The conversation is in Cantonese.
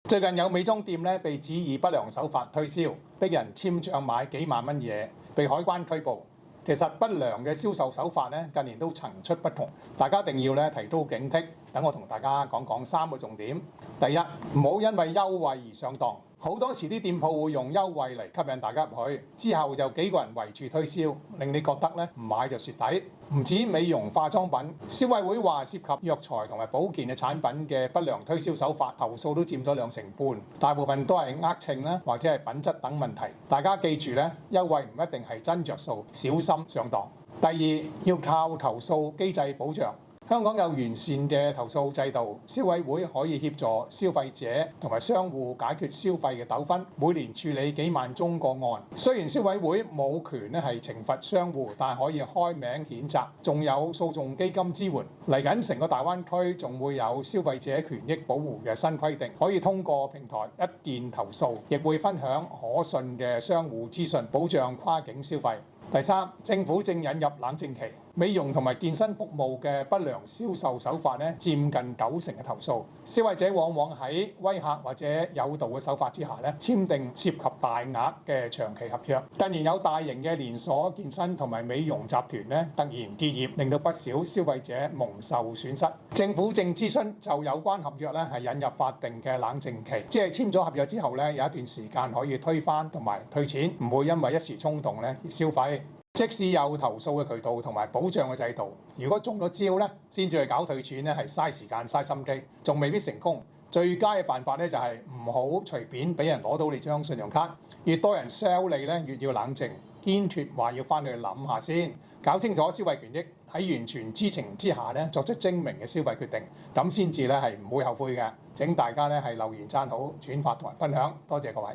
最近有美妝店咧被指以不良手法推銷，逼人簽帳買幾萬蚊嘢，被海關拘捕。其實不良嘅銷售手法咧近年都層出不窮，大家一定要咧提高警惕。等我同大家講講3個重點。第一，唔好因為優惠而上當。好多時啲店鋪會用優惠嚟吸引大家入去，之後就幾個人圍住推銷，令你覺得咧唔買就蝕底。唔止美容化妝品，消委會話涉及藥材同埋保健嘅產品嘅不良推銷手法，投訴都佔咗2成半，大部分都係呃秤啦，或者係品質等問題。大家記住咧，優惠唔一定係真着數，小心上當。第二，要靠投訴機制保障。香港有完善嘅投訴制度，消委會可以協助消費者同埋商戶解決消費嘅糾紛，每年處理幾萬宗個案。雖然消委會冇權咧係懲罰商戶，但係可以開名譴責，仲有訴訟基金支援。嚟緊成個大灣區仲會有消費者權益保護嘅新規定，可以通過平台一鍵投訴，亦會分享可信嘅商戶資訊，保障跨境消費。第三，政府正引入冷靜期，美容同埋健身服務嘅不良銷售手法咧，佔近90%嘅投訴。消費者往往喺威嚇或者誘導嘅手法之下咧，簽訂涉及大額嘅長期合約。近年有大型嘅連鎖健身同埋美容集團咧突然結業，令到不少消費者蒙受損失。政府正諮詢就有關合約咧係引入法定嘅冷靜期，即係簽咗合約之後咧有一段時間可以推翻同埋退錢，唔會因為一時衝動咧而消費。即使有投訴嘅渠道同埋保障嘅制度，如果中咗招咧，先至去搞退錢咧，係嘥時間嘥心機，仲未必成功。最佳嘅辦法咧就係唔好隨便俾人攞到你張信用卡，越多人 sell 你咧，越要冷靜，堅決話要翻去諗下先，搞清楚消費權益，喺完全知情之下咧作出精明嘅消費決定，咁先至咧係唔會後悔嘅。請大家咧係留言讚好、轉發同埋分享，多謝各位。